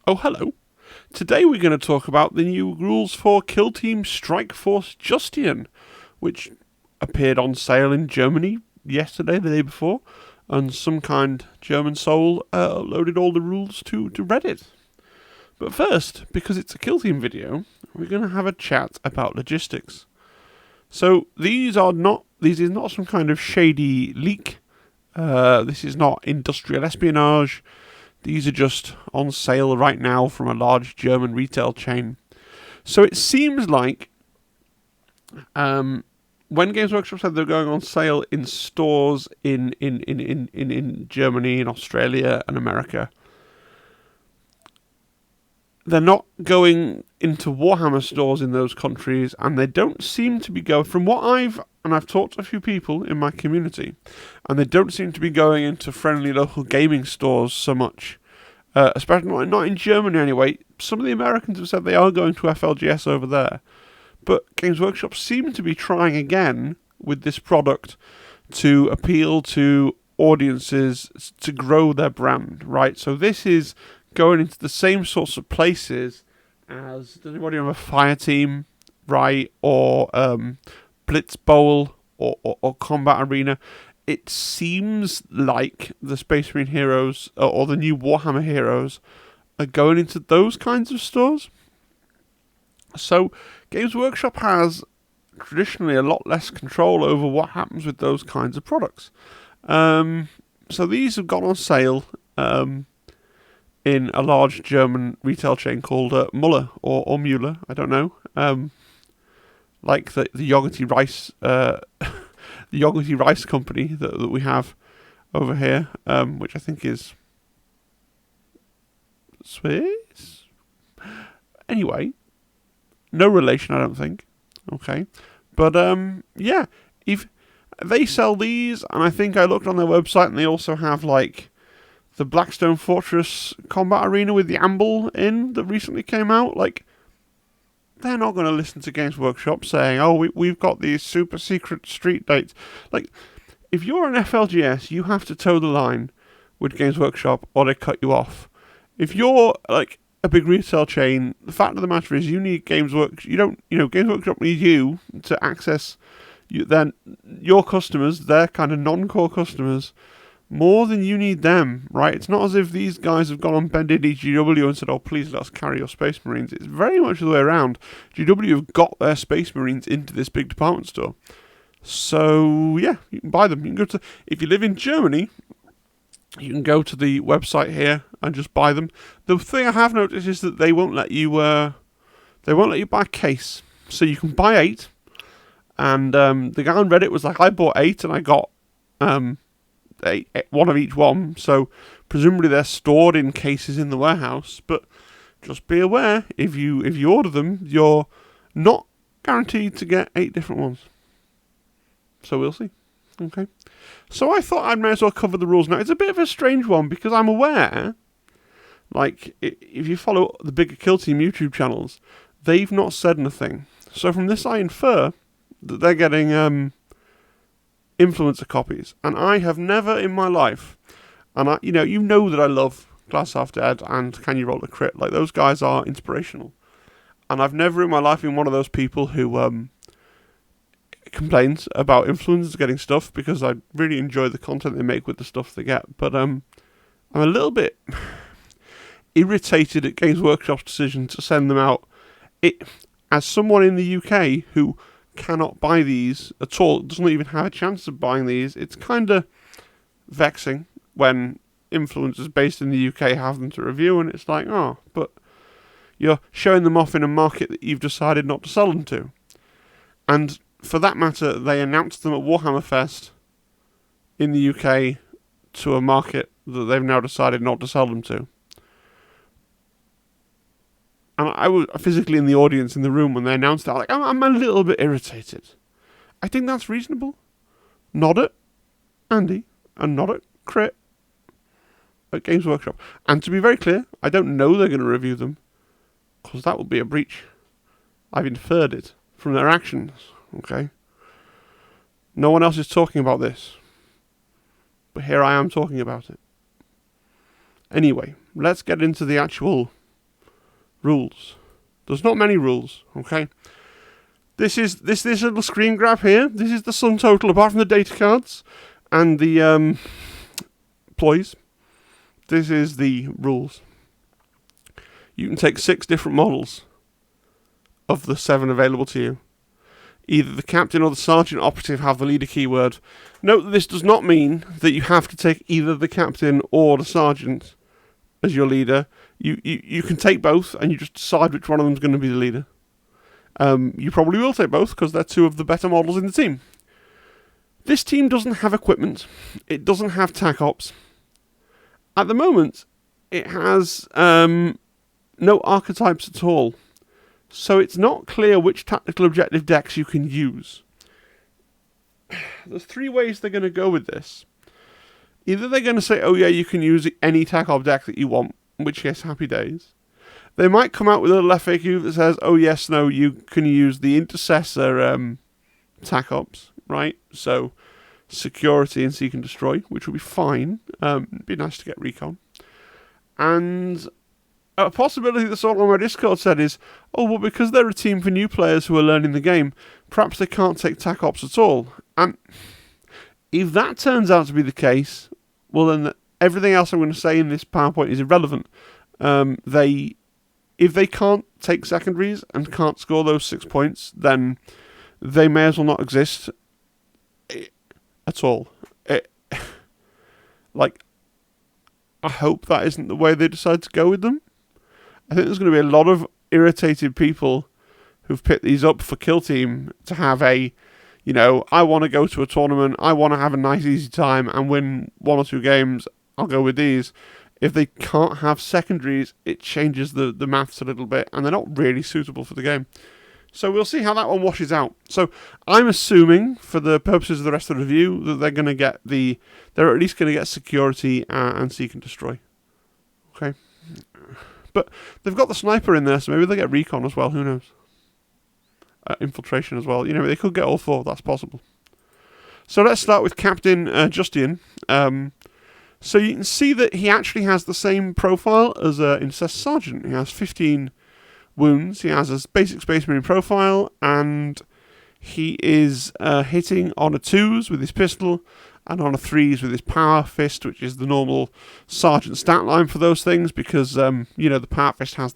Oh, hello. Today we're going to talk about the new rules for Kill Team Strike Force Justian, which appeared on sale in Germany yesterday, the day before, and some kind German soul uploaded all the rules to Reddit. But first, because it's a Kill Team video, we're going to have a chat about logistics. So these is not some kind of shady leak. This is not industrial espionage. These are just on sale right now from a large German retail chain. So it seems like when Games Workshop said they're going on sale in stores in Germany, in Australia and America, they're not going into Warhammer stores in those countries, and they don't seem to be going, from what I've talked to a few people in my community, and they don't seem to be going into friendly local gaming stores so much, especially not in Germany anyway. Some of the Americans have said they are going to FLGS over there, but Games Workshop seem to be trying again with this product to appeal to audiences to grow their brand, right? So this is going into the same sorts of places as, does anybody have a Fire Team, right, or Blitz Bowl, or Combat Arena? It seems like the Space Marine heroes, or the new Warhammer heroes, are going into those kinds of stores. So Games Workshop has traditionally a lot less control over what happens with those kinds of products. So these have gone on sale in a large German retail chain called Muller or Mueller, I don't know. Like the Yogurty Rice, the Yogurty Rice company that we have over here, which I think is Swiss. Anyway, no relation, I don't think. Okay, but yeah, if they sell these, and I think I looked on their website, and they also have like the Blackstone Fortress Combat Arena with the Amble in that recently came out. Like, they're not going to listen to Games Workshop saying, oh, we've got these super secret street dates. Like, if you're an FLGS, you have to toe the line with Games Workshop or they cut you off. If you're, like, a big retail chain, the fact of the matter is you need Games Workshop. Games Workshop need you to access your customers, their kind of non-core customers, more than you need them, right? It's not as if these guys have gone on bended GW and said, oh, please let us carry your Space Marines. It's very much the way around. GW have got their Space Marines into this big department store. So, yeah, you can buy them. You can go to, if you live in Germany, you can go to the website here and just buy them. The thing I have noticed is that they won't let you buy a case. So you can buy 8. And the guy on Reddit was like, I bought 8 and I got one of each one, so presumably they're stored in cases in the warehouse. But just be aware, if you order them, you're not guaranteed to get 8 different ones. So we'll see. Okay. So I thought I might as well cover the rules now. It's a bit of a strange one because I'm aware, like, if you follow the bigger Kill Team YouTube channels, they've not said anything. So from this I infer that they're getting influencer copies, and I have never in my life, and you know that I love Glass Half Dead and Can You Roll a Crit, like those guys are inspirational, and I've never in my life been one of those people who complains about influencers getting stuff, because I really enjoy the content they make with the stuff they get, but I'm a little bit irritated at Games Workshop's decision to send them out. As someone in the UK who cannot buy these at all, doesn't even have a chance of buying these, it's kind of vexing when influencers based in the UK have them to review, and it's like, oh, but you're showing them off in a market that you've decided not to sell them to. And for that matter, they announced them at Warhammer Fest in the UK to a market that they've now decided not to sell them to. And I was physically in the audience in the room when they announced that. Like, I'm a little bit irritated. I think that's reasonable. Nod at Andy and nod at Crit at Games Workshop. And to be very clear, I don't know they're going to review them, because that would be a breach. I've inferred it from their actions. Okay? No one else is talking about this. But here I am talking about it. Anyway, let's get into the actual rules. There's not many rules, okay? This little screen grab here. This is the sum total, apart from the data cards and the ploys. This is the rules. You can take 6 different models of the 7 available to you. Either the captain or the sergeant operative have the leader keyword. Note that this does not mean that you have to take either the captain or the sergeant as your leader. You can take both and you just decide which one of them is going to be the leader. You probably will take both because they're 2 of the better models in the team. This team doesn't have equipment. It doesn't have tac ops. At the moment, it has no archetypes at all. So it's not clear which tactical objective decks you can use. There's 3 ways they're going to go with this. Either they're going to say, oh yeah, you can use any tac op deck that you want, in which case, happy days. They might come out with a little FAQ that says, oh yes, no, you can use the intercessor tac ops, right? So security and seek and destroy, which will be fine. It'd be nice to get recon. And a possibility that someone on my Discord said is, oh, well, because they're a team for new players who are learning the game, perhaps they can't take tac ops at all. And if that turns out to be the case, well, then everything else I'm going to say in this PowerPoint is irrelevant. If they can't take secondaries and can't score those 6 points, then they may as well not exist at all. I hope that isn't the way they decide to go with them. I think there's going to be a lot of irritated people who've picked these up for Kill Team to have I want to go to a tournament, I want to have a nice easy time and win 1 or 2 games, I'll go with these. If they can't have secondaries, it changes the maths a little bit, and they're not really suitable for the game. So we'll see how that one washes out. So I'm assuming, for the purposes of the rest of the review, that they're going to get they're at least going to get security and seek and destroy. Okay. But they've got the sniper in there, so maybe they'll get recon as well, who knows. Infiltration as well. They could get all 4, that's possible. So let's start with Captain Justian. So you can see that he actually has the same profile as an Intercessor Sergeant. He has 15 wounds, he has a basic Space Marine profile, and he is hitting on a 2s with his pistol, and on a 3s with his power fist, which is the normal sergeant stat line for those things, because the power fist has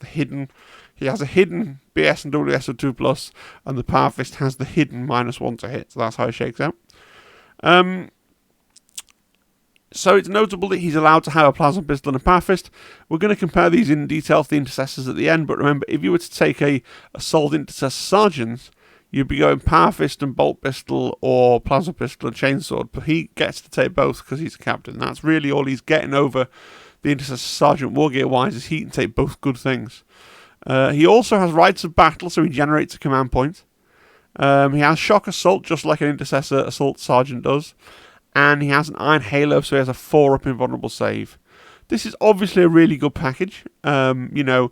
he has a hidden BS and WS of 2+, and the power fist has the hidden -1 to hit, so that's how it shakes out. So it's notable that he's allowed to have a plasma pistol and a power fist. We're going to compare these in detail to the intercessors at the end, but remember, if you were to take a assault intercessor sergeant, you'd be going power fist and bolt pistol or plasma pistol and chainsword, but he gets to take both because he's a captain. That's really all he's getting over the intercessor sergeant wargear-wise, is he can take both good things. He also has rights of battle, so he generates a command point. He has shock assault, just like an intercessor assault sergeant does. And he has an Iron Halo, so he has a 4-up invulnerable save. This is obviously a really good package. One of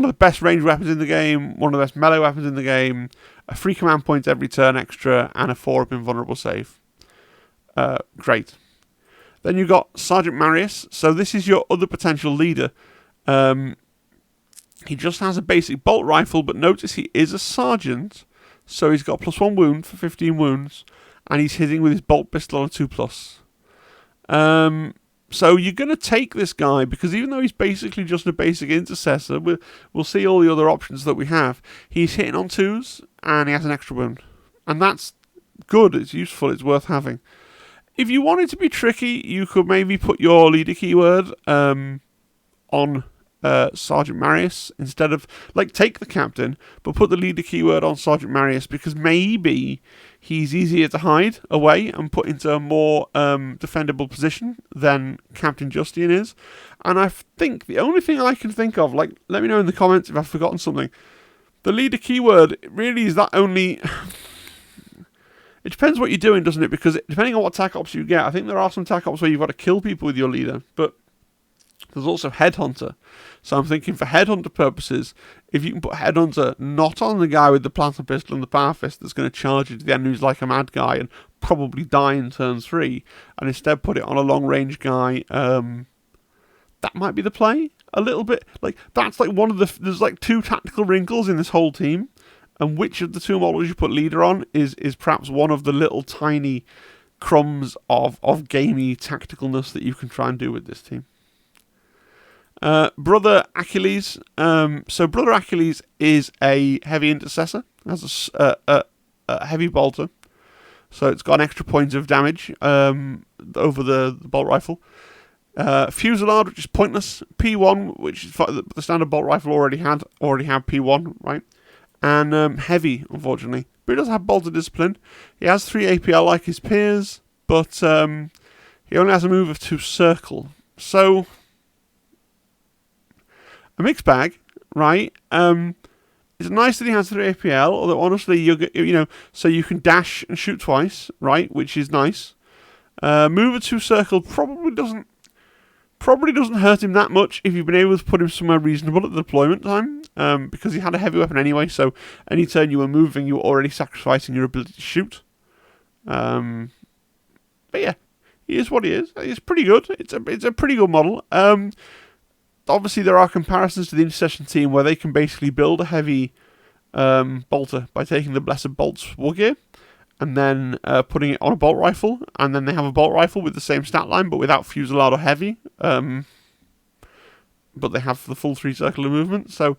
the best range weapons in the game, one of the best melee weapons in the game, a free command point every turn extra, and a 4-up invulnerable save. Great. Then you've got Sergeant Marius. So this is your other potential leader. He just has a basic bolt rifle, but notice he is a sergeant, so he's got +1 wound for 15 wounds. And he's hitting with his bolt pistol on a 2+. So you're going to take this guy, because even though he's basically just a basic intercessor, we'll see all the other options that we have. He's hitting on 2s, and he has an extra wound. And that's good, it's useful, it's worth having. If you wanted to be tricky, you could maybe put your leader keyword on Sergeant Marius, instead of, take the captain, but put the leader keyword on Sergeant Marius, because maybe he's easier to hide away and put into a more defendable position than Captain Justian is. And I think the only thing I can think of, let me know in the comments if I've forgotten something, the leader keyword really is that only... It depends what you're doing, doesn't it? Because depending on what tac ops you get, I think there are some tac ops where you've got to kill people with your leader, but there's also Headhunter. So I'm thinking for Headhunter purposes, if you can put Headhunter not on the guy with the plasma pistol and the power fist that's going to charge into the enemy who's like a mad guy and probably die in turn 3, and instead put it on a long range guy, that that might be the play a little bit. Like that's like one of the there's like 2 tactical wrinkles in this whole team, and which of the 2 models you put leader on is perhaps one of the little tiny crumbs of gamey tacticalness that you can try and do with this team. Brother Achilles. So Brother Achilles is a heavy intercessor, has a heavy bolter, so it's got an extra point of damage over the bolt rifle. Fusillade, which is pointless. P1, which is the standard bolt rifle already had P1, right? And heavy, unfortunately. But he does have bolter discipline. He has 3 APL like his peers, but he only has a move of 2 circle. So a mixed bag, right? It's nice that he has 3 APL, although honestly, so you can dash and shoot twice, right? Which is nice. Move of 2 circle probably doesn't hurt him that much if you've been able to put him somewhere reasonable at the deployment time, because he had a heavy weapon anyway, so any turn you were moving, you were already sacrificing your ability to shoot. But yeah, he is what he is. It's pretty good. It's a pretty good model. Obviously, there are comparisons to the Intercession team where they can basically build a heavy bolter by taking the Blessed Bolt's war gear and then putting it on a bolt rifle, and then they have a bolt rifle with the same stat line but without fusillade or heavy. But they have the full 3 circular movement, so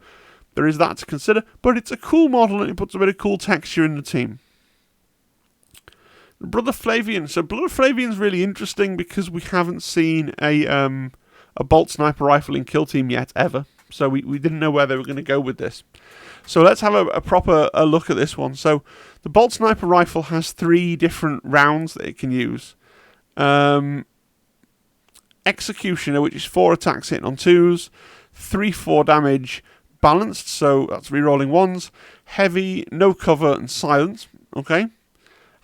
there is that to consider. But it's a cool model and it puts a bit of cool texture in the team. Brother Flavian. So Brother Flavian's really interesting because we haven't seen a bolt sniper rifle in Kill Team yet, ever. So we didn't know where they were going to go with this. So let's have a proper look at this one. So the bolt sniper rifle has 3 different rounds that it can use. Executioner, which is 4 attacks hitting on 2s, 3/4 damage, balanced, so that's rerolling 1s, heavy, no cover, and silent. Okay.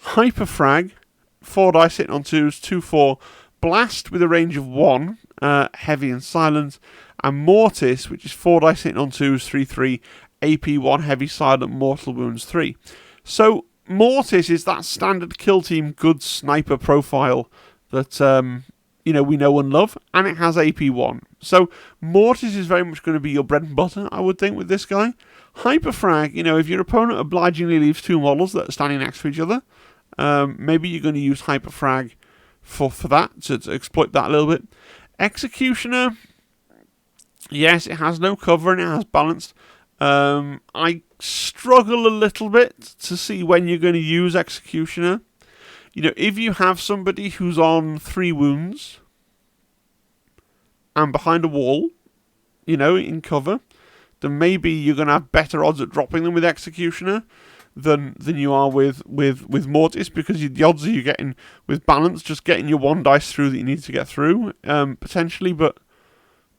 Hyperfrag, 4 dice hitting on 2s, 2/4, blast with a range of 1, heavy and silent, and Mortis, which is 4 dice hitting on 2s, 3/3, AP1, heavy, silent, mortal wounds 3. So Mortis is that standard Kill Team good sniper profile that we know and love, and it has AP1. So Mortis is very much going to be your bread and butter, I would think, with this guy. Hyperfrag, if your opponent obligingly leaves 2 models that are standing next to each other, maybe you're going to use Hyperfrag for that, to exploit that a little bit. Executioner, yes, it has no cover and it has balanced. I struggle a little bit to see when you're going to use Executioner. If you have somebody who's on 3 wounds and behind a wall, in cover, then maybe you're going to have better odds at dropping them with Executioner than you are with Mortis, because the odds are you getting with balance, just getting your 1 dice through that you need to get through, potentially. But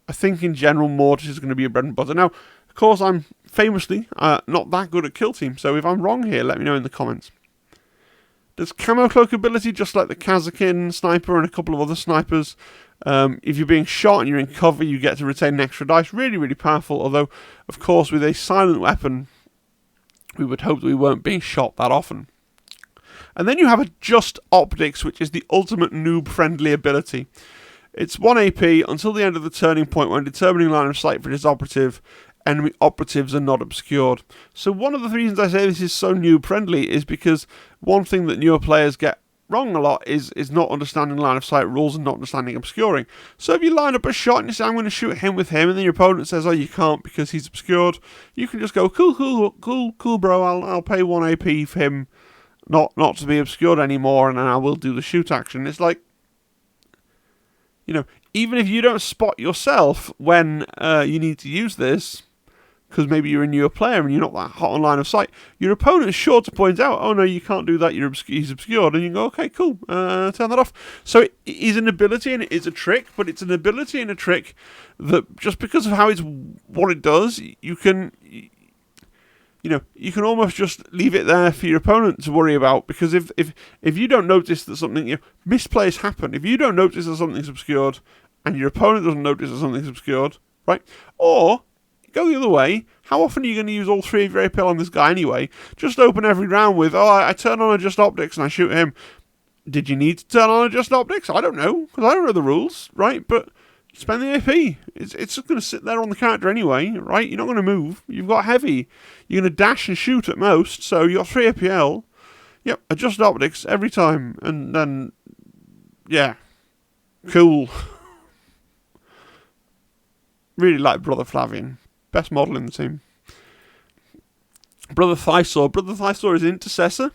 I think in general, Mortis is going to be a bread and butter. Now, of course, I'm famously not that good at Kill Team, so if I'm wrong here, let me know in the comments. There's camo cloak ability, just like the Kazakin sniper and a couple of other snipers. If you're being shot and you're in cover, you get to retain an extra dice. Really, really powerful, although, of course, with a silent weapon, we would hope that we weren't being shot that often. And then you have a Just Optics, which is the ultimate noob-friendly ability. It's 1 AP until the end of the turning point when determining line of sight for this operative. Enemy operatives are not obscured. So one of the reasons I say this is so noob-friendly is because one thing that newer players get wrong a lot is not understanding line of sight rules and not understanding obscuring. So if you line up a shot and you say, I'm going to shoot him with him, and then your opponent says, oh, you can't because he's obscured, you can just go, cool, bro, I'll pay 1 AP for him not to be obscured anymore, and then I will do the shoot action. It's like, even if you don't spot yourself when you need to use this, because maybe you're a newer player and you're not that hot on line of sight, your opponent is sure to point out, oh no, you can't do that, he's obscured, and you go, okay, cool, turn that off. So it is an ability and it is a trick, but it's an ability and a trick that just because of what it does, you can almost just leave it there for your opponent to worry about, because if you don't notice that something, misplays happen. If you don't notice that something's obscured and your opponent doesn't notice that something's obscured, right? Or go the other way. How often are you going to use all 3 of your APL on this guy anyway? Just open every round with, I turn on a Just Optics and I shoot him. Did you need to turn on a Just Optics? I don't know, because I don't know the rules, right? But spend the AP. It's just going to sit there on the character anyway, right? You're not going to move. You've got heavy. You're going to dash and shoot at most, so you got 3 APL. Yep, adjust optics every time, and then, yeah, cool. Really like Brother Flavian. Best model in the team. Brother Thyssaw. Brother Thyssaw is an intercessor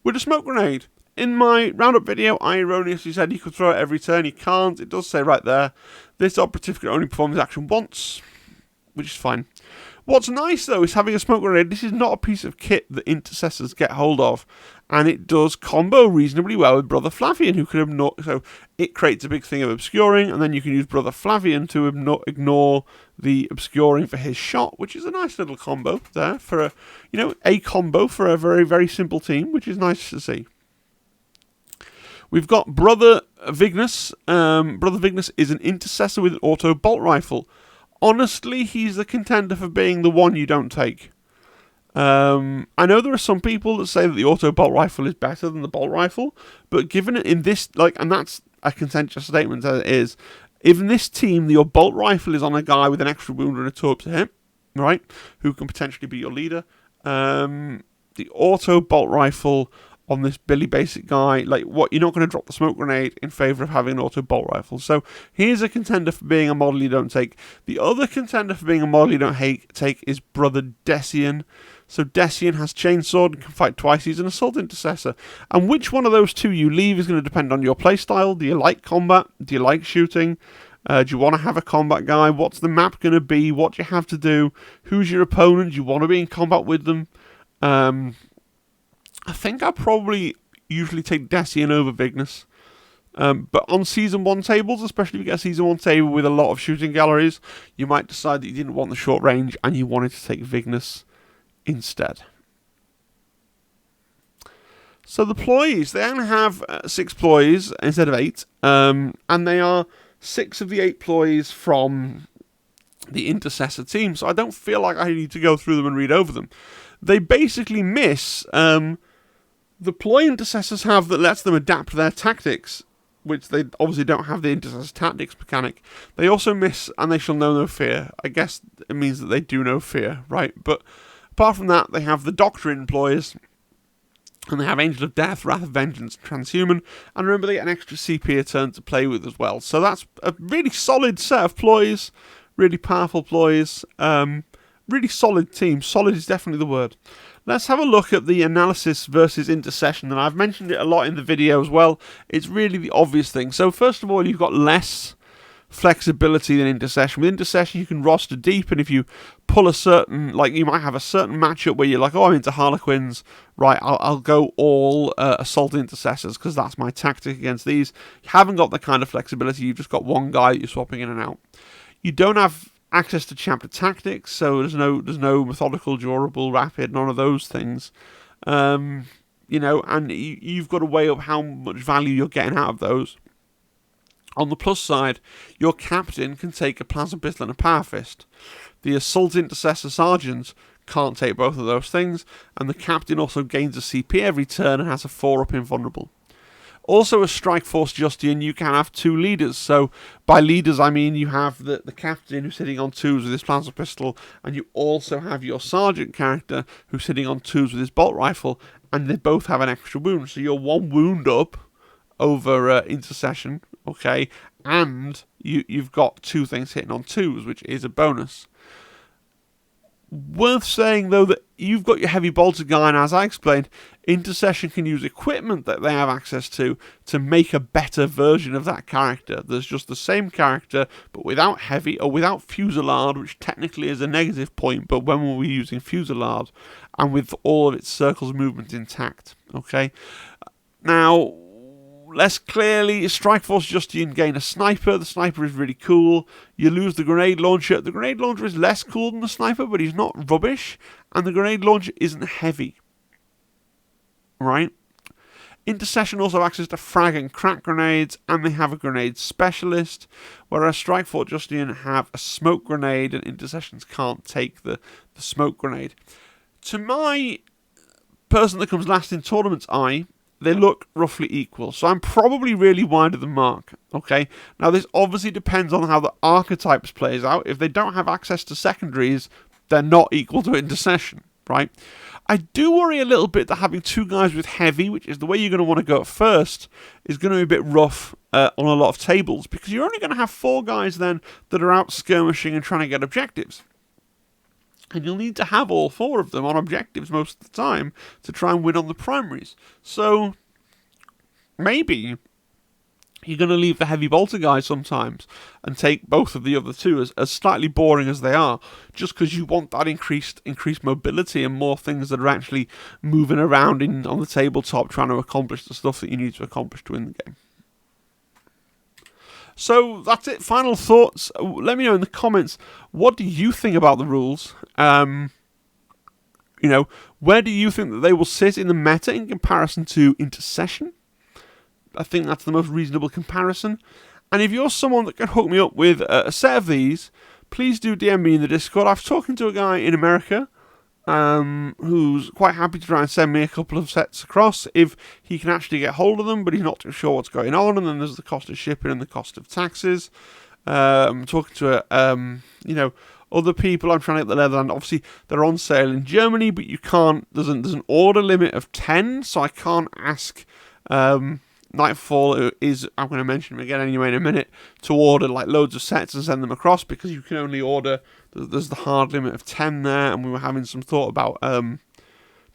with a smoke grenade. In my roundup video, I erroneously said he could throw it every turn. He can't. It does say right there, this operative can only perform his action once, which is fine. What's nice, though, is having a smoke grenade. This is not a piece of kit that intercessors get hold of, and it does combo reasonably well with Brother Flavian, who can ignore. So it creates a big thing of obscuring, and then you can use Brother Flavian to ignore the obscuring for his shot, which is a nice little combo there for a combo for a very, very simple team, which is nice to see. We've got Brother Vignus. Brother Vignus is an intercessor with an auto bolt rifle. Honestly, he's the contender for being the one you don't take. I know there are some people that say that the auto bolt rifle is better than the bolt rifle, but given it in this, and that's a contentious statement as it is, if in this team your bolt rifle is on a guy with an extra wound and a 2-up to hit, right, who can potentially be your leader, the auto bolt rifle on this Billy Basic guy, you're not going to drop the smoke grenade in favour of having an auto bolt rifle. So here's a contender for being a model you don't take. The other contender for being a model you don't take is Brother Justian. So Justian has chainsword and can fight twice. He's an assault intercessor. And which one of those two you leave is going to depend on your playstyle. Do you like combat? Do you like shooting? Do you want to have a combat guy? What's the map going to be? What do you have to do? Who's your opponent? Do you want to be in combat with them? I think I probably usually take Justian over Vignus. But on Season 1 tables, especially if you get a Season 1 table with a lot of shooting galleries, you might decide that you didn't want the short range and you wanted to take Vignus instead. So the ploys, they only have 6 ploys instead of 8. And they are 6 of the 8 ploys from the Intercessor team. So I don't feel like I need to go through them and read over them. They basically miss the ploy intercessors have that lets them adapt their tactics, which they obviously don't have the intercessor tactics mechanic. They also miss and they shall know no fear. I guess it means that they do know fear, right? But apart from that, they have the doctrine ploys, and they have Angel of Death, Wrath of Vengeance, Transhuman, and remember they get an extra CP a turn to play with as well. So that's a really solid set of ploys, really powerful ploys, really solid team. Solid is definitely the word. Let's have a look at the analysis versus intercession, and I've mentioned it a lot in the video as well. It's really the obvious thing. So first of all, you've got less flexibility than intercession. With intercession, you can roster deep, and if you pull a certain, you might have a certain matchup where you're like, oh, I'm into Harlequins, right, I'll go all assault intercessors because that's my tactic against these. You haven't got the kind of flexibility. You've just got one guy that you're swapping in and out. You don't have access to chapter tactics, so there's no methodical, durable, rapid, none of those things. And you've got to weigh up how much value you're getting out of those. On the plus side, your captain can take a plasma pistol and a power fist. The assault intercessor sergeants can't take both of those things, and the captain also gains a CP every turn and has a 4-up invulnerable. Also, as Strike Force Justian, you can have 2 leaders. So, by leaders, I mean you have the captain who's sitting on 2s with his plasma pistol, and you also have your sergeant character who's sitting on 2s with his bolt rifle, and they both have an extra wound. So, you're 1 wound up over intercession, okay, and you've got 2 things hitting on 2s, which is a bonus. Worth saying, though, that you've got your heavy bolter guy, and as I explained, intercession can use equipment that they have access to make a better version of that character. There's just the same character, but without heavy, or without fusillade, which technically is a negative point, but when were we using fusillade, and with all of its circles movement intact, okay? Now, less clearly, Strike Force Justian gain a sniper. The sniper is really cool. You lose the grenade launcher. The grenade launcher is less cool than the sniper, but he's not rubbish. And the grenade launcher isn't heavy. Right? Intercession also has access to frag and crack grenades, and they have a grenade specialist, whereas Strike Force Justian have a smoke grenade, and intercessions can't take the smoke grenade. To my person that comes last in tournaments eye, they look roughly equal. So I'm probably really wide of the mark, okay? Now, this obviously depends on how the archetypes plays out. If they don't have access to secondaries, they're not equal to intercession, right? I do worry a little bit that having 2 guys with heavy, which is the way you're going to want to go at first, is going to be a bit rough on a lot of tables, because you're only going to have 4 guys then that are out skirmishing and trying to get objectives. And you'll need to have all 4 of them on objectives most of the time to try and win on the primaries. So maybe you're going to leave the heavy bolter guys sometimes and take both of the other 2, as slightly boring as they are, just because you want that increased mobility and more things that are actually moving around on the tabletop trying to accomplish the stuff that you need to accomplish to win the game. So that's it. Final thoughts. Let me know in the comments, what do you think about the rules? Where do you think that they will sit in the meta in comparison to intercession? I think that's the most reasonable comparison. And if you're someone that can hook me up with a set of these, please do DM me in the Discord. I've talking to a guy in America who's quite happy to try and send me a couple of sets across if he can actually get hold of them, but he's not too sure what's going on. And then there's the cost of shipping and the cost of taxes. I'm talking to other people. I'm trying to get the Leatherland. Obviously, they're on sale in Germany, but you can't. There's an order limit of 10, so I can't ask. Nightfall is, I'm going to mention him again anyway in a minute, to order like loads of sets and send them across, because you can only order, there's the hard limit of 10 there, and we were having some thought about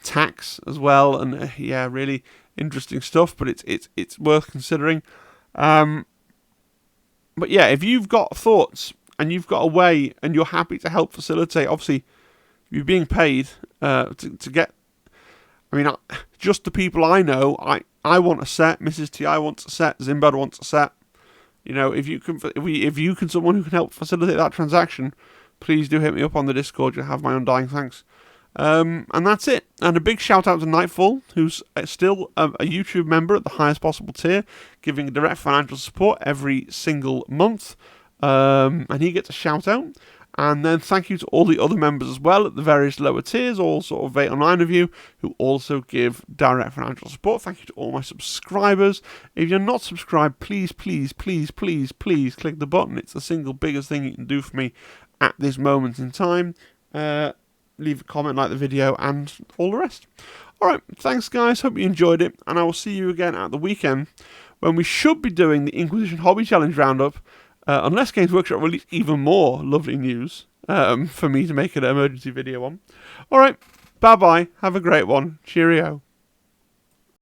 tax as well, and really interesting stuff, but it's worth considering. But yeah, if you've got thoughts and you've got a way and you're happy to help facilitate, obviously you're being paid to get, just the people I know, I want a set, Mrs. T.I. wants a set, Zimbad wants a set. If you can, someone who can help facilitate that transaction, please do hit me up on the Discord. You'll have my undying thanks. And that's it. And a big shout out to Nightfall, who's still a YouTube member at the highest possible tier, giving direct financial support every single month. And he gets a shout out. And then thank you to all the other members as well at the various lower tiers, all sort of 8 or 9 of you, who also give direct financial support. Thank you to all my subscribers. If you're not subscribed, please, please, please, please, please click the button. It's the single biggest thing you can do for me at this moment in time. Leave a comment, like the video, and all the rest. Alright, thanks guys, hope you enjoyed it, and I will see you again at the weekend, when we should be doing the Inquisition Hobby Challenge Roundup. Unless Games Workshop release even more lovely news for me to make an emergency video on. Alright, bye-bye. Have a great one. Cheerio.